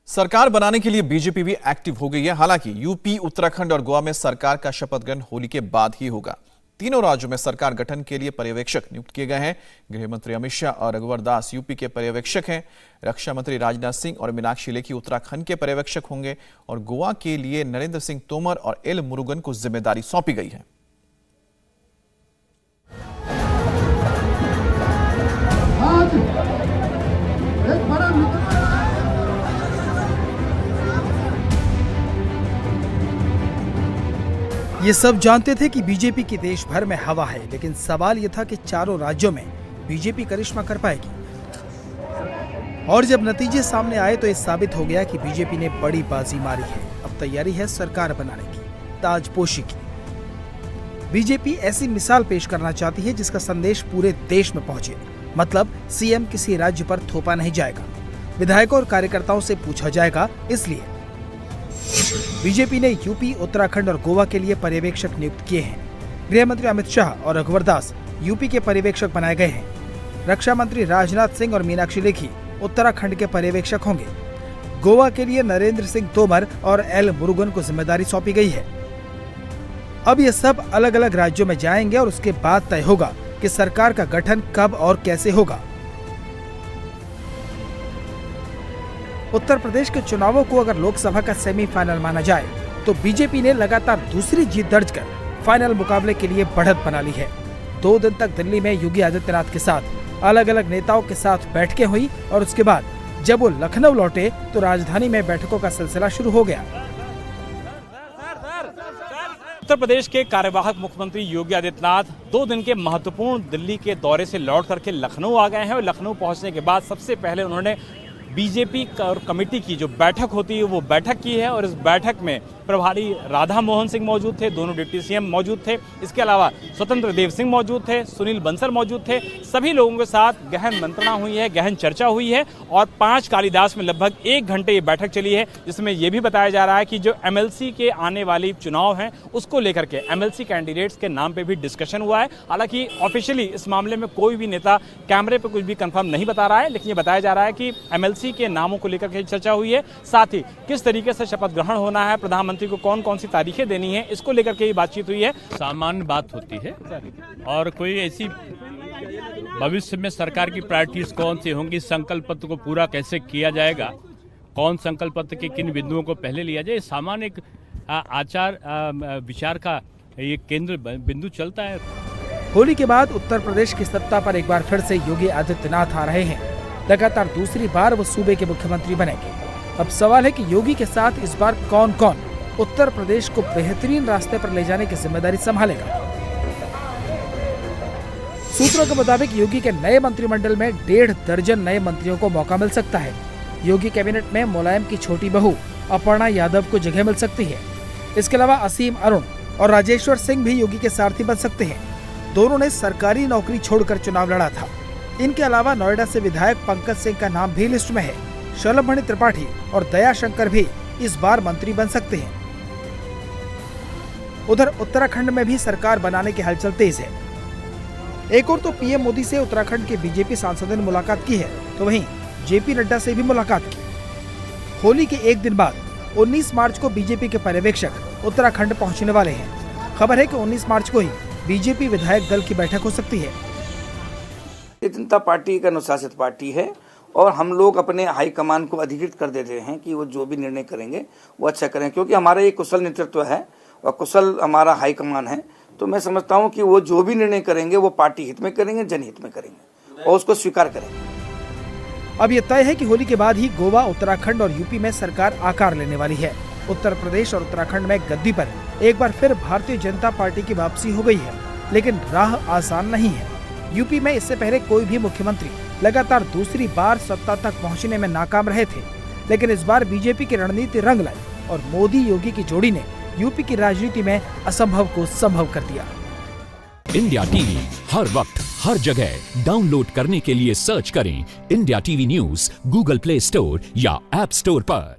सरकार बनाने के लिए बीजेपी भी एक्टिव हो गई है। हालांकि यूपी, उत्तराखंड और गोवा में सरकार का शपथ ग्रहण होली के बाद ही होगा। तीनों राज्यों में सरकार गठन के लिए पर्यवेक्षक नियुक्त किए गए हैं। गृह मंत्री अमित शाह और रघुवर दास यूपी के पर्यवेक्षक हैं। रक्षा मंत्री राजनाथ सिंह और मीनाक्षी लेखी उत्तराखंड के पर्यवेक्षक होंगे और गोवा के लिए नरेंद्र सिंह तोमर और एल मुरुगन को जिम्मेदारी सौंपी गई है। ये सब जानते थे कि बीजेपी की देश भर में हवा है, लेकिन सवाल ये था कि चारों राज्यों में बीजेपी करिश्मा कर पाएगी। और जब नतीजे सामने आए तो ये साबित हो गया कि बीजेपी ने बड़ी बाजी मारी है। अब तैयारी है सरकार बनाने की, ताजपोशी की। बीजेपी ऐसी मिसाल पेश करना चाहती है जिसका संदेश पूरे देश में पहुंचे। मतलब सीएम किसी राज्य पर थोपा नहीं जाएगा, विधायकों और कार्यकर्ताओं से पूछा जाएगा। इसलिए बीजेपी ने यूपी, उत्तराखंड और गोवा के लिए पर्यवेक्षक नियुक्त किए हैं। गृह मंत्री अमित शाह और रघुवर दास यूपी के पर्यवेक्षक बनाए गए हैं। रक्षा मंत्री राजनाथ सिंह और मीनाक्षी लेखी उत्तराखंड के पर्यवेक्षक होंगे। गोवा के लिए नरेंद्र सिंह तोमर और एल मुरुगन को जिम्मेदारी सौंपी गई है। अब ये सब अलग अलग राज्यों में जाएंगे और उसके बाद तय होगा कि सरकार का गठन कब और कैसे होगा। उत्तर प्रदेश के चुनावों को अगर लोकसभा का सेमीफाइनल माना जाए तो बीजेपी ने लगातार दूसरी जीत दर्ज कर फाइनल मुकाबले के लिए बढ़त बना ली है। 2 दिन तक दिल्ली में योगी आदित्यनाथ के साथ अलग अलग नेताओं के साथ बैठकें हुई और उसके बाद जब वो लखनऊ लौटे तो राजधानी में बैठकों का सिलसिला शुरू हो गया। उत्तर प्रदेश के कार्यवाहक मुख्यमंत्री योगी आदित्यनाथ 2 दिन के महत्वपूर्ण दिल्ली के दौरे से लौट करके लखनऊ आ गए हैं और लखनऊ पहुंचने के बाद सबसे पहले उन्होंने बीजेपी और कमेटी की जो बैठक होती है वो बैठक की है और इस बैठक में प्रभारी राधा मोहन सिंह मौजूद थे, दोनों डिप्टी सीएम मौजूद थे। इसके अलावा स्वतंत्र देव सिंह मौजूद थे, सुनील बंसल मौजूद थे। सभी लोगों के साथ गहन मंत्रणा हुई है, गहन चर्चा हुई है और 5 कालिदास में लगभग 1 घंटे ये बैठक चली है, जिसमें ये भी बताया जा रहा है कि जो एमएलसी के आने वाली चुनाव हैं उसको लेकर के एमएलसी कैंडिडेट्स के नाम पे भी डिस्कशन हुआ है। हालांकि ऑफिशियली इस मामले में कोई भी नेता कैमरे पर कुछ भी कंफर्म नहीं बता रहा है, लेकिन ये बताया जा रहा है कि एमएलसी के नामों को लेकर के चर्चा हुई है। साथ ही किस तरीके से शपथ ग्रहण होना है, प्रधानमंत्री को कौन कौन सी तारीखें देनी है, इसको लेकर के बातचीत हुई है। सामान्य बात होती है और कोई ऐसी भविष्य में सरकार की प्रायोरिटीज कौन सी होंगी, संकल्प पत्र को पूरा कैसे किया जाएगा, कौन संकल्प पत्र के किन बिंदुओं को पहले लिया जाए, सामान्य एक आचार विचार का ये केंद्र बिंदु चलता है। होली के बाद उत्तर प्रदेश की सत्ता पर एक बार फिर से योगी आदित्यनाथ आ रहे हैं। लगातार दूसरी बार वो सूबे के मुख्यमंत्री बनेंगे। अब सवाल है कि योगी के साथ इस बार कौन कौन उत्तर प्रदेश को बेहतरीन रास्ते पर ले जाने की जिम्मेदारी संभालेगा। सूत्रों के मुताबिक योगी के नए मंत्रिमंडल में 1.5 दर्जन नए मंत्रियों को मौका मिल सकता है। योगी कैबिनेट में मुलायम की छोटी बहू अपर्णा यादव को जगह मिल सकती है। इसके अलावा असीम अरुण और राजेश्वर सिंह भी योगी के सारथी बन सकते हैं। दोनों ने सरकारी नौकरी छोड़कर चुनाव लड़ा था। इनके अलावा नोएडा से विधायक पंकज सिंह का नाम भी लिस्ट में है। शलभमणि त्रिपाठी और दया शंकर भी इस बार मंत्री बन सकते हैं। उधर उत्तराखंड में भी सरकार बनाने की हलचल तेज है। एक और तो पीएम मोदी से उत्तराखंड के बीजेपी सांसदों ने मुलाकात की है, तो वहीं जेपी नड्डा से भी मुलाकात की। होली के एक दिन बाद 19 मार्च को बीजेपी के पर्यवेक्षक उत्तराखंड पहुंचने वाले हैं। खबर है कि 19 मार्च को ही बीजेपी विधायक दल की बैठक हो सकती है। भारतीय जनता पार्टी एक अनुशासित पार्टी है और हम लोग अपने हाईकमान को अधिकृत कर देते हैं कि वो जो भी निर्णय करेंगे वो अच्छा करें, क्योंकि हमारा ये कुशल नेतृत्व है और कुशल हमारा हाईकमान है। तो मैं समझता हूँ कि वो जो भी निर्णय करेंगे वो पार्टी हित में करेंगे, जनहित में करेंगे और उसको स्वीकार करेंगे। अब ये तय है कि होली के बाद ही गोवा, उत्तराखंड और यूपी में सरकार आकार लेने वाली है। उत्तर प्रदेश और उत्तराखंड में गद्दी पर एक बार फिर भारतीय जनता पार्टी की वापसी हो गई है, लेकिन राह आसान नहीं है। यूपी में इससे पहले कोई भी मुख्यमंत्री लगातार दूसरी बार सत्ता तक पहुंचने में नाकाम रहे थे, लेकिन इस बार बीजेपी की रणनीति रंग लाई और मोदी योगी की जोड़ी ने यूपी की राजनीति में असंभव को संभव कर दिया। इंडिया टीवी हर वक्त हर जगह डाउनलोड करने के लिए सर्च करें India TV news Google play store या ऐप स्टोर पर।